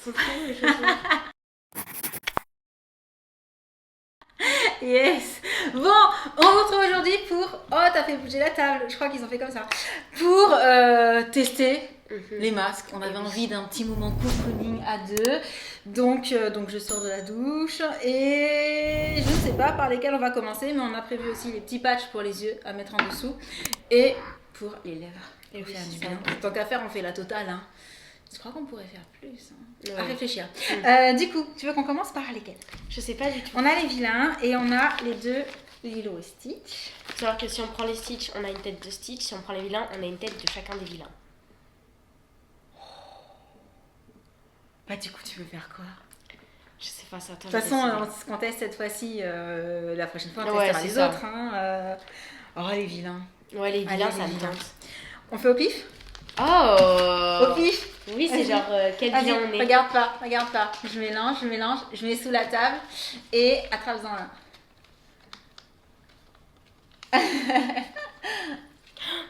sont trop beaux les chaussons. Yes. Bon, on se retrouve aujourd'hui pour... Oh, t'as fait bouger la table. Je crois qu'ils ont fait comme ça. Pour tester les masques. On avait envie d'un petit moment cocooning à deux. Donc je sors de la douche. Et je ne sais pas par lesquels on va commencer. Mais on a prévu aussi les petits patchs pour les yeux à mettre en dessous. Et pour les lèvres. Et Pour oui, faire du c'est bien. Tant qu'à faire, on fait la totale. Hein. Je crois qu'on pourrait faire plus. Hein. Ouais. À réfléchir. Du coup, tu veux qu'on commence par lesquels? Je sais pas du tout. On a les vilains et on a les deux Lilo et Stitch. Faut savoir que si on prend les Stitch, on a une tête de Stitch. Si on prend les vilains, on a une tête de chacun des vilains. Bah du coup, tu veux faire quoi? Je sais pas, ça. De toute façon, on teste cette fois-ci. La prochaine fois, on Ouais, testera c'est les ça. autres. Hein. Oh, les vilains. Ouais, les vilains, Allez, ça les me vilains. tente. On fait au pif? Oh Au pif. Oui, c'est Vas-y. genre quel Vas-y, vilain on est. regarde pas. Je mélange, je mets sous la table et attrape-en un.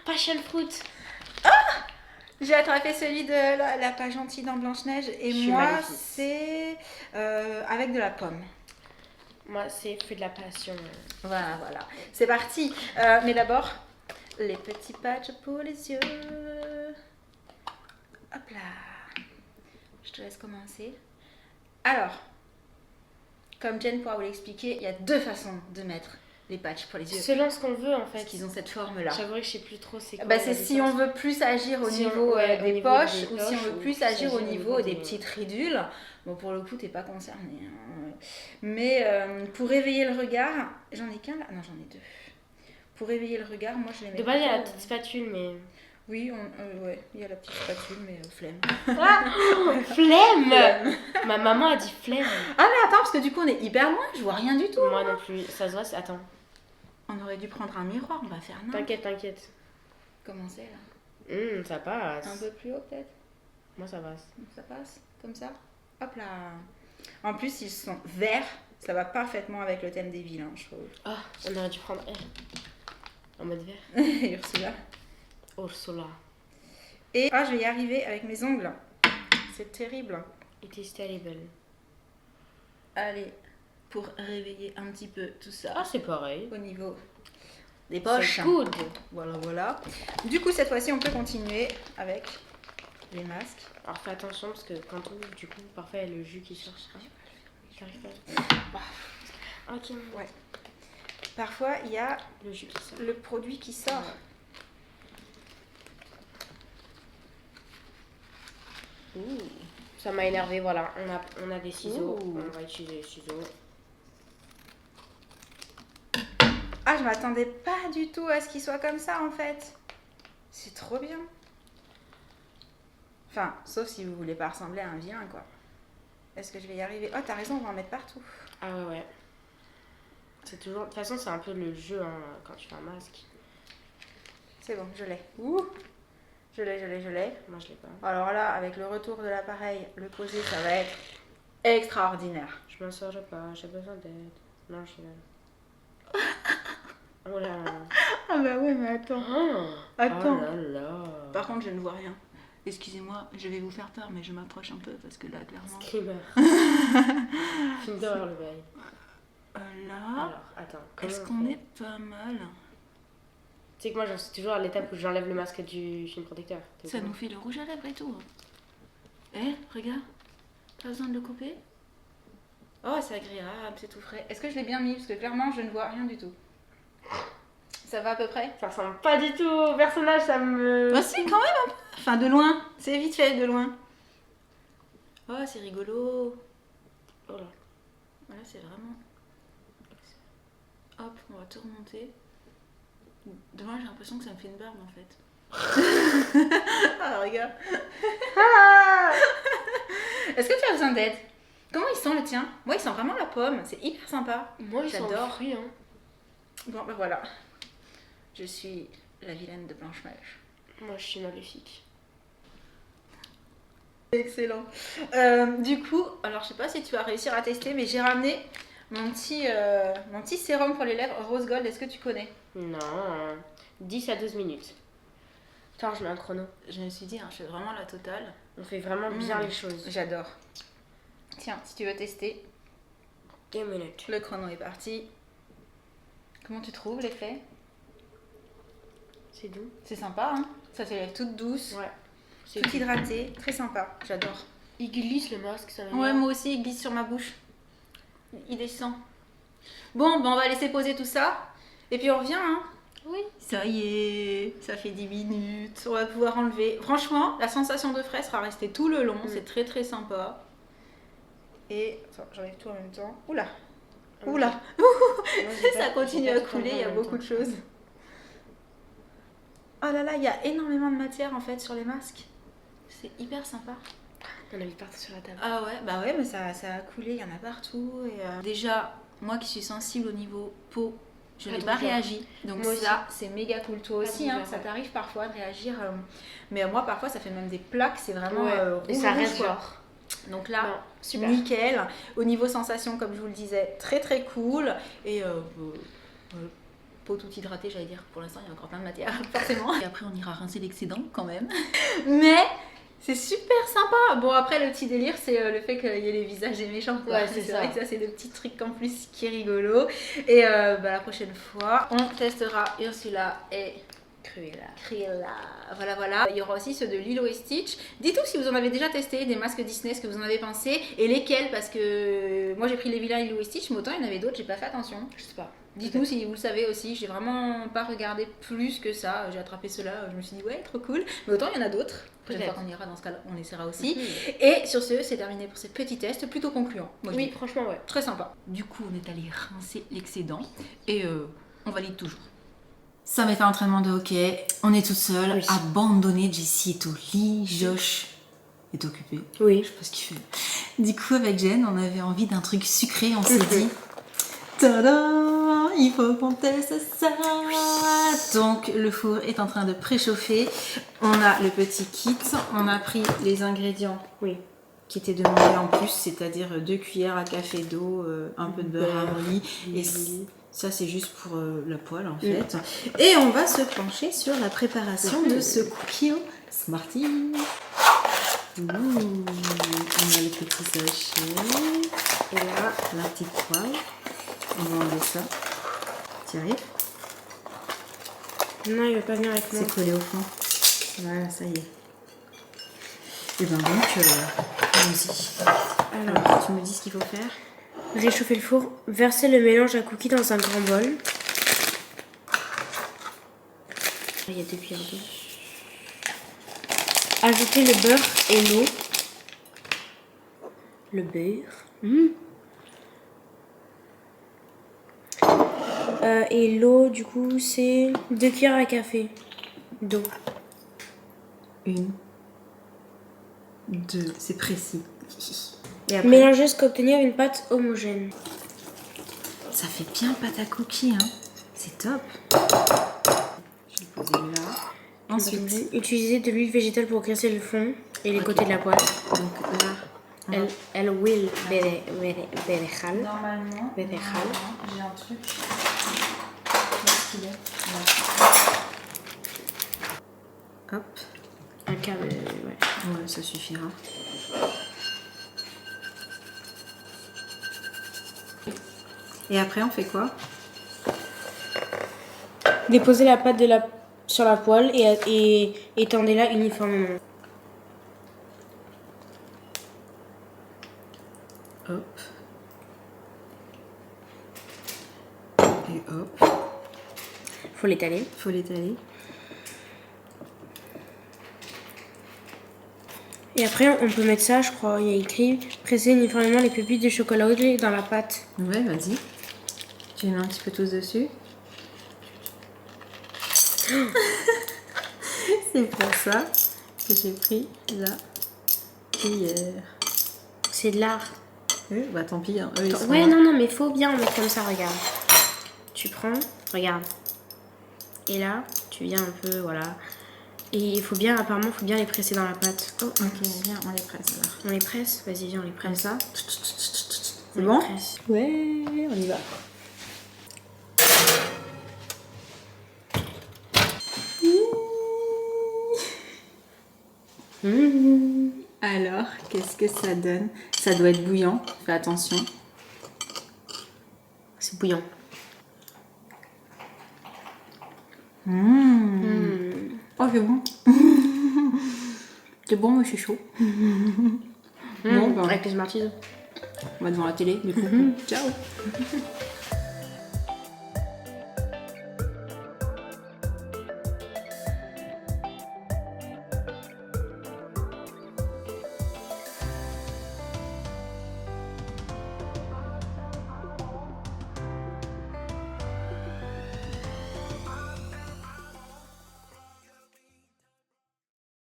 Passion fruit. J'ai attrapé celui de la pas gentille dans Blanche-Neige et Je suis moi, maléfique. c'est avec de la pomme. Moi, c'est fruit de la passion. Voilà. C'est parti. Mais d'abord, les petits patchs pour les yeux. Hop là. Je te laisse commencer. Alors, comme Jen pourra vous l'expliquer, il y a deux façons de mettre les patchs pour les yeux. Selon ce qu'on veut, en fait. Parce qu'ils ont cette forme-là. J'avoue que je sais plus trop c'est quoi. Bah, la c'est si différence. on veut plus agir au Si on- niveau ouais, au des niveau poches des ou si on poches, veut ou plus agir au niveau des petites ridules. Bon, pour le coup, t'es pas concerné. Hein. Mais pour éveiller le regard, j'en ai qu'un là. Non, j'en ai deux. Pour éveiller le regard, moi je les mets. De base, il y a la plutôt, petite spatule, mais. Oui, ouais, il y a la petite spatule, mais flemme. Flemme. Ma maman a dit flemme. Ah, mais attends, parce que du coup, on est hyper loin, je vois rien du tout. Moi non plus. Ça se voit, attends. On aurait dû prendre un miroir, on va faire n'importe. T'inquiète. Comment c'est là? Ça passe. Un peu plus haut peut-être? Moi, ça passe. Ça passe comme ça. Hop là. En plus, ils sont verts. Ça va parfaitement avec le thème des vilains, je trouve. Ah, on aurait dû prendre en mode vert. Ursula. Ursula. Et je vais y arriver avec mes ongles. C'est terrible. It is terrible. Allez, pour réveiller un petit peu tout ça. Ah, c'est pareil. Au niveau des poches. C'est good. Voilà. Du coup, cette fois-ci, on peut continuer avec les masques. Alors fais attention parce que quand on ouvre, du coup, parfois il y a le jus qui sort. T'arrives pas. Ok. Ouais. Parfois, il y a Le jus qui sort. le produit qui sort. Ouh. Ça m'a énervé, voilà. On a des ciseaux. Ouh. On va utiliser les ciseaux. Ah, je m'attendais pas du tout à ce qu'il soit comme ça, en fait. C'est trop bien. Enfin, sauf si vous voulez pas ressembler à un vilain, quoi. Est-ce que je vais y arriver? Oh, t'as raison, on va en mettre partout. Ah ouais. C'est toujours... De toute façon, c'est un peu le jeu hein, quand tu fais un masque. C'est bon, je l'ai. Ouh. Je l'ai. Moi, je l'ai pas. Alors là, avec le retour de l'appareil, le poser, ça va être extraordinaire. Je m'en sors pas, j'ai besoin d'aide. Non, je suis là. Oh là là. Ah bah ouais, mais attends. Attends. Oh là là. Par contre, je ne vois rien. Excusez-moi, je vais vous faire peur, mais je m'approche un peu parce que là, clairement... Screamer. Film d'horreur, le bail. Là, Alors, attends. est-ce comment qu'on on est fait pas mal? Tu sais que moi, j'en suis toujours à l'étape où j'enlève le masque du film protecteur. T'es au Ça courant nous fait le rouge à lèvres et tout. Regarde. Pas besoin de le couper. Oh, c'est agréable, c'est tout frais. Est-ce que je l'ai bien mis? Parce que clairement, je ne vois rien du tout. Ça va à peu près? Ça ressemble pas du tout au personnage, ça me... Bah si, quand même un peu. Enfin, de loin. C'est vite fait, de loin. Oh, c'est rigolo. Oh là. Voilà, c'est vraiment... Hop, on va tout remonter. Devant, j'ai l'impression que ça me fait une barbe, en fait. Ah, regarde. Est-ce que tu as besoin d'aide? Comment il sent le tien? Moi, il sent vraiment la pomme. C'est hyper sympa. Moi, J'adore. fruit, hein. Bon, ben voilà. Je suis la vilaine de Blanche-Neige. Moi, je suis maléfique. Excellent. Du coup, alors je sais pas si tu vas réussir à tester, mais j'ai ramené mon petit sérum pour les lèvres Rose Gold. Est-ce que tu connais? Non. 10 à 12 minutes. Attends, je mets un chrono. Je me suis dit, hein, je fais vraiment la totale. On fait vraiment bien les choses. J'adore. Tiens, si tu veux tester, 2 minutes. le chrono est parti. Comment tu trouves l'effet? C'est doux. C'est sympa, hein? Ça fait lèvres toute douce, Ouais. tout hydraté, très sympa, j'adore. Il glisse le masque, ça va Ouais, bien. moi aussi, il glisse sur ma bouche. Il descend. Bon, ben on va laisser poser tout ça. Et puis on revient, hein? Oui. Ça y est, ça fait 10 minutes. On va pouvoir enlever. Franchement, la sensation de frais sera restée tout le long. C'est très très sympa. Et. Attends, j'enlève tout en même temps. Oula! Oula! Ça continue à couler, il y a beaucoup de choses. Oh là là, il y a énormément de matière en fait sur les masques. C'est hyper sympa. On a mis partout sur la table. Ah ouais, bah ouais, mais ça a coulé, il y en a partout. Et déjà, moi qui suis sensible au niveau peau, je n'ai pas réagi. Donc moi ça, c'est méga cool. Toi aussi, hein, ça t'arrive parfois de réagir. Mais moi, parfois, ça fait même des plaques. C'est vraiment et ça reste quoi. genre. Donc là, Non, super. nickel. Au niveau sensation, comme je vous le disais, très très cool. Et peau toute hydratée, j'allais dire. Pour l'instant, il y a encore plein de matière, forcément. Et après, on ira rincer l'excédent quand même. Mais c'est super sympa. Bon, après, le petit délire, c'est le fait qu'il y ait les visages des méchants. Quoi. Ouais, c'est vrai que ça, c'est le petit truc en plus qui est rigolo. Et la prochaine fois, on testera Ursula et Cruella. Voilà. Il y aura aussi ceux de Lilo et Stitch. Dites-nous si vous en avez déjà testé des masques Disney, ce que vous en avez pensé et lesquels, parce que moi j'ai pris les vilains Lilo et Stitch, mais autant il y en avait d'autres, j'ai pas fait attention. Je sais pas. Dites-nous si vous le savez aussi. J'ai vraiment pas regardé plus que ça. J'ai attrapé ceux-là, je me suis dit ouais, trop cool. Mais autant il y en a d'autres. La prochaine fois qu'on ira dans ce cas-là, on essaiera aussi. Et sur ce, c'est terminé pour ce petit test plutôt concluant. Moi, je dis. Franchement, ouais. Très sympa. Du coup, on est allé rincer l'excédent et on valide toujours. Ça m'est fait entraînement de hockey. On est toute seule, Oui. abandonnée. Jessie est au lit, Josh est occupé. Oui. Je sais pas ce qu'il fait. Du coup, avec Jen, on avait envie d'un truc sucré. On s'est dit, tada, il faut qu'on teste ça. Donc, le four est en train de préchauffer. On a le petit kit. On a pris les ingrédients. Oui. Qui étaient demandés en plus, c'est-à-dire 2 cuillères à café d'eau, un peu de beurre aboli. Et ça, c'est juste pour la poêle en fait. Et on va se pencher sur la préparation de ce cookie au Smarties. On a le petit sachet. Et là, la petite poêle. On va enlever ça. Tu y arrives? Non, il va pas venir avec moi. C'est collé au fond. Voilà, ça y est. Et ben donc, allons-y. Alors, tu me dis ce qu'il faut faire. Réchauffer le four, verser le mélange à cookies dans un grand bol. Il y a 2 cuillères d'eau. Ajouter le beurre et l'eau. Le beurre. Et l'eau, du coup, c'est 2 cuillères à café d'eau. 1, 2, c'est précis. Et après, Mélanger jusqu'à obtenir une pâte homogène. ça fait bien pâte à cookies, hein. C'est top. Je vais le poser là. Ensuite, Utiliser de l'huile végétale pour graisser le fond et les côtés de la poêle. donc là, El huil berejal. normalement, Berejal. j'ai un truc. Qu'est-ce qu'il est? Hop. Un quart de... Ouais. Ouais, ça suffira. Et après, on fait quoi? Déposez la pâte sur la poêle et étendez-la uniformément. Hop. Et hop. Faut l'étaler. Faut l'étaler. Et après, on peut mettre ça, je crois, il y a écrit presser uniformément les pépites de chocolat au lait dans la pâte. Ouais, vas-y. Tu les mets un petit peu tous dessus. C'est pour ça que j'ai pris la cuillère. C'est de l'art. Oui, bah tant pis. Hein. Eux, ils sont Ouais, là. non, mais faut bien en mettre comme ça, regarde. Tu prends, regarde. Et là, tu viens un peu, voilà. Et il faut bien, apparemment, il faut bien les presser dans la pâte. Oh, Ok, viens, on les presse alors. on les presse? Vas-y, viens, on les presse. Comme ça. On C'est les bon? presse. Ouais, on y va. Mmh. Alors, qu'est-ce que ça donne? Ça doit être bouillant, fais attention. C'est bouillant. Oh, c'est bon. C'est bon, mais c'est chaud. Bon, ben, Avec les Smarties. on va devant la télé, du coup. Ciao.